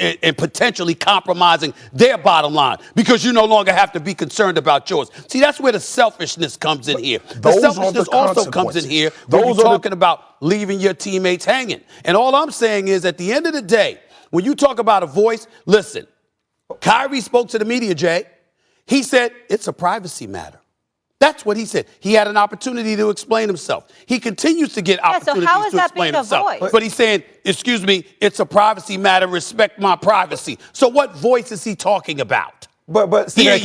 and potentially compromising their bottom line because you no longer have to be concerned about yours. See, that's where the selfishness comes in here. The selfishness also comes in here when you're talking about leaving your teammates hanging. And all I'm saying is at the end of the day, when you talk about a voice, listen, Kyrie spoke to the media, Jay. He said it's a privacy matter. That's what he said. He had an opportunity to explain himself. He continues to get opportunities to explain himself. But he's saying, excuse me, it's a privacy matter. Respect my privacy. So what voice is he talking about? But Stephen,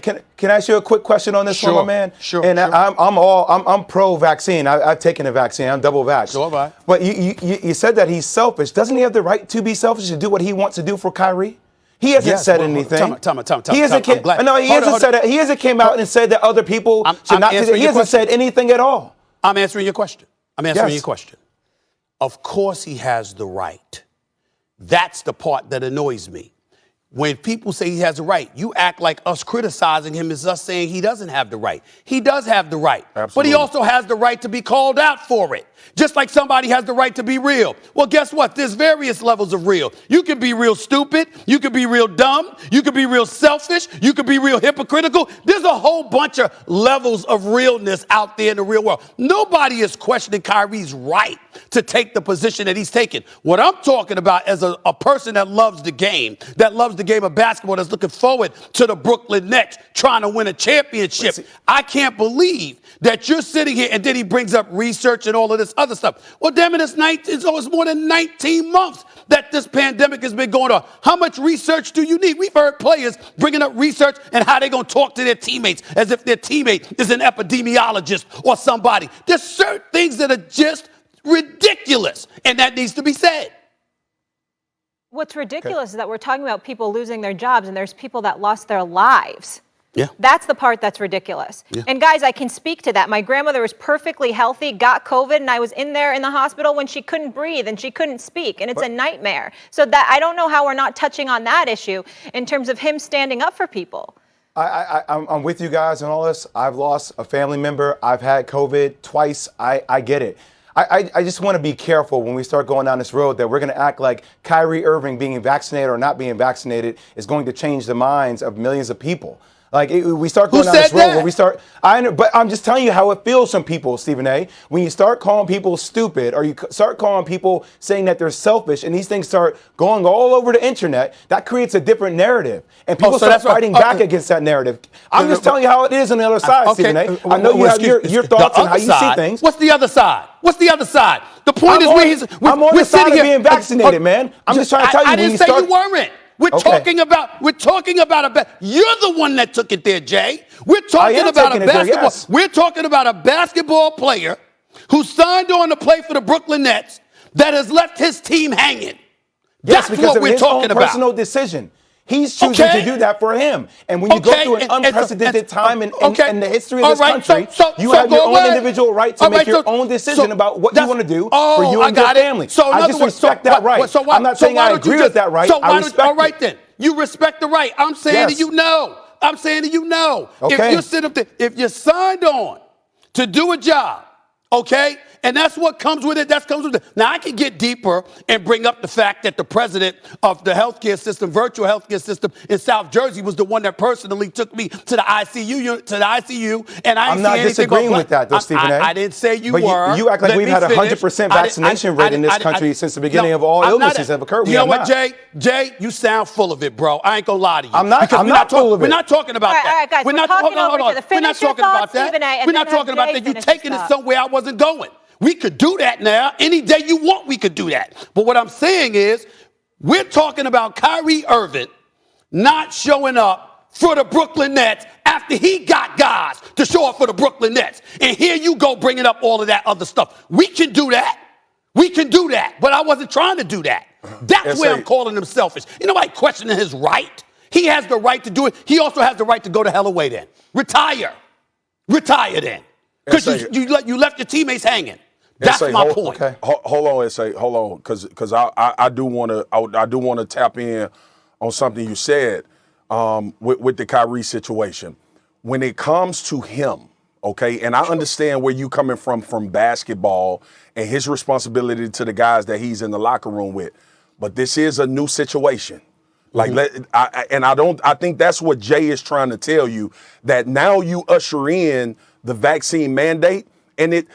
can I ask you a quick question on this one, my man? Sure. And I'm pro-vaccine. I've taken a vaccine. I'm double vaxxed. So have I. But you said that he's selfish. Doesn't he have the right to be selfish to do what he wants to do for Kyrie? He hasn't said anything. He hasn't came out and said that other people should not. He hasn't said anything at all. I'm answering your question. Of course he has the right. That's the part that annoys me. When people say he has the right, you act like us criticizing him is us saying he doesn't have the right. He does have the right. Absolutely. But he also has the right to be called out for it. Just like somebody has the right to be real. Well, guess what? There's various levels of real. You can be real stupid. You can be real dumb. You can be real selfish. You can be real hypocritical. There's a whole bunch of levels of realness out there in the real world. Nobody is questioning Kyrie's right to take the position that he's taken. What I'm talking about as a person that loves the game of basketball, that's looking forward to the Brooklyn Nets trying to win a championship. I can't believe that you're sitting here, and then he brings up research and all of this other stuff. Well, damn it, it's more than 19 months that this pandemic has been going on. How much research do you need? We've heard players bringing up research and how they're going to talk to their teammates as if their teammate is an epidemiologist or somebody. There's certain things that are just ridiculous, and that needs to be said. What's ridiculous is that we're talking about people losing their jobs, and there's people that lost their lives. Yeah. That's the part that's ridiculous. Yeah. And guys, I can speak to that. My grandmother was perfectly healthy, got COVID, and I was in there in the hospital when she couldn't breathe and she couldn't speak, and it's a nightmare. So that I don't know how we're not touching on that issue in terms of him standing up for people. I'm with you guys on all this. I've lost a family member. I've had COVID twice. I get it. I just want to be careful when we start going down this road that we're going to act like Kyrie Irving being vaccinated or not being vaccinated is going to change the minds of millions of people. Like, we start going down this road where we start, but I'm just telling you how it feels some people, Stephen A. When you start calling people stupid or you start calling people saying that they're selfish and these things start going all over the internet, that creates a different narrative. And people start fighting back against that narrative. I'm just telling you how it is on the other side, Stephen A. I know you have your thoughts on how you see things. What's the other side? The point is I'm on the side of being vaccinated, man. I'm just trying to tell you. I didn't say you weren't. We're talking about you're the one that took it there, Jay. We're talking about a basketball. We're talking about a basketball player who signed on to play for the Brooklyn Nets that has left his team hanging. That's what we're talking about. Personal decision. He's choosing to do that for him. And when you go through an unprecedented time in the history of this country, you have your own individual right to make your own decision about what you want to do for you and your family. I just respect that right. I'm not saying I agree with that right. I respect it. All right, then. You respect the right. I'm saying that you know. Okay. If you sit up there, if you're signed on to do a job, okay? And that's what comes with it. Now, I can get deeper and bring up the fact that the president of the healthcare system, virtual healthcare system in South Jersey, was the one that personally took me to the ICU, and I'm not disagreeing with that, though, Stephen A. I didn't say you were. You act like we've had a 100% vaccination rate in this country since the beginning of all illnesses have occurred. You know what, Jay? You sound full of it, bro. I ain't gonna lie to you. I'm not full of it. We're not talking about that. All right, guys. We're not talking over to the We're not talking about that. We're not talking about that. You taking it somewhere I wasn't going. We could do that now. Any day you want, we could do that. But what I'm saying is, we're talking about Kyrie Irving not showing up for the Brooklyn Nets after he got guys to show up for the Brooklyn Nets. And here you go bringing up all of that other stuff. We can do that. But I wasn't trying to do that. That's where I'm calling him selfish. You know, like questioning his right. He has the right to do it. He also has the right to go to hell away then. Retire then. Because you left your teammates hanging. That's my point. Okay. Hold on, because I do want to tap in on something you said with the Kyrie situation. When it comes to him, okay, and I understand where you coming from basketball and his responsibility to the guys that he's in the locker room with, but this is a new situation. I think that's what Jay is trying to tell you, that now you usher in the vaccine mandate. And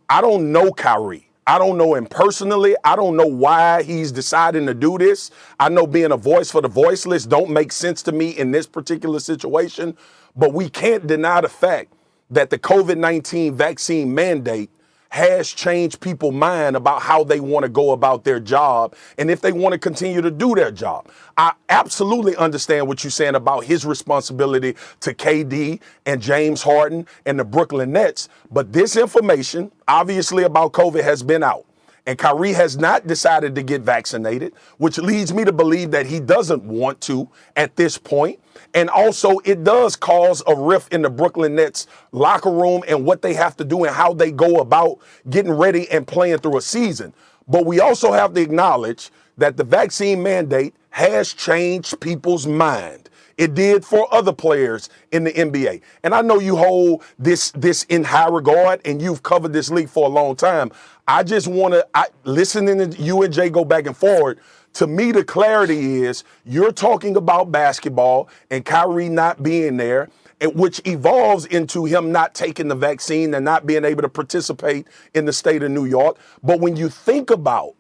I don't know Kyrie. I don't know him personally. I don't know why he's deciding to do this. I know being a voice for the voiceless don't make sense to me in this particular situation, but we can't deny the fact that the COVID-19 vaccine mandate has changed people's mind about how they want to go about their job and if they want to continue to do their job. I absolutely understand what you're saying about his responsibility to KD and James Harden and the Brooklyn Nets, but this information, obviously about COVID, has been out. And Kyrie has not decided to get vaccinated, which leads me to believe that he doesn't want to at this point. And also, it does cause a rift in the Brooklyn Nets locker room and what they have to do and how they go about getting ready and playing through a season. But we also have to acknowledge that the vaccine mandate has changed people's mind. It did for other players in the NBA. And I know you hold this in high regard and you've covered this league for a long time. I just want to, listening to you and Jay go back and forward, to me, the clarity is you're talking about basketball and Kyrie not being there, which evolves into him not taking the vaccine and not being able to participate in the state of New York. But when you think about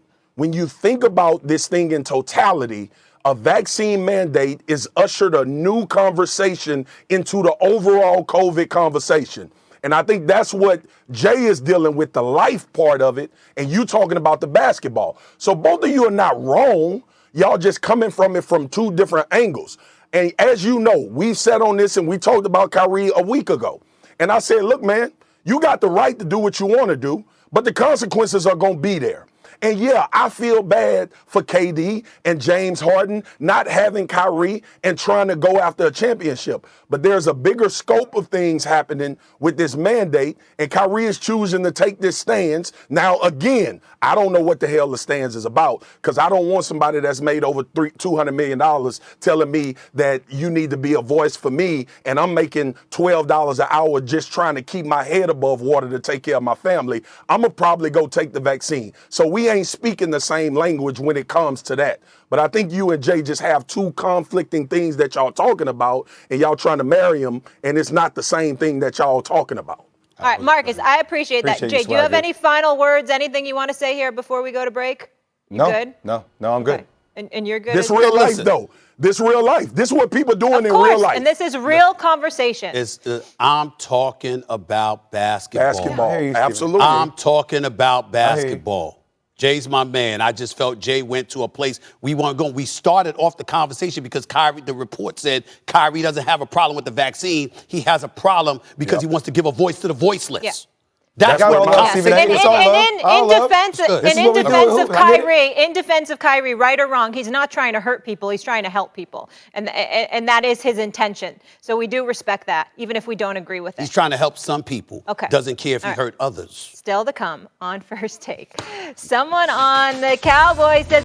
this thing in totality, a vaccine mandate is ushered a new conversation into the overall COVID conversation. And I think that's what Jay is dealing with, the life part of it, and you talking about the basketball. So both of you are not wrong. Y'all just coming from it from two different angles. And as you know, we sat on this and we talked about Kyrie a week ago. And I said, look, man, you got the right to do what you want to do, but the consequences are going to be there. And yeah, I feel bad for KD and James Harden not having Kyrie and trying to go after a championship. But there's a bigger scope of things happening with this mandate, and Kyrie is choosing to take this stance. Now, again, I don't know what the hell the stance is about, because I don't want somebody that's made over $200 million telling me that you need to be a voice for me, and I'm making $12 an hour just trying to keep my head above water to take care of my family. I'm going to probably go take the vaccine. So we ain't speaking the same language when it comes to that. But I think you and Jay just have two conflicting things that y'all talking about, and y'all trying to marry them, and it's not the same thing that y'all talking about. All right, Marcus, I appreciate that. Jay, do you have any final words, anything you want to say here before we go to break? No, good? No, I'm good. Okay. And you're good? This real life, though. This real life. This is what people doing in real life. And this is real conversation. I'm talking about basketball. Absolutely. I'm talking about basketball. Jay's my man. I just felt Jay went to a place we weren't going. We started off the conversation because Kyrie, the report said Kyrie doesn't have a problem with the vaccine. He has a problem because he wants to give a voice to the voiceless. Yeah. That's what in defense of Kyrie, right or wrong, he's not trying to hurt people. He's trying to help people. And that is his intention. So we do respect that, even if we don't agree with it. He's trying to help some people. Okay. Doesn't care if he hurt others. Still to come on First Take. Someone on the Cowboys says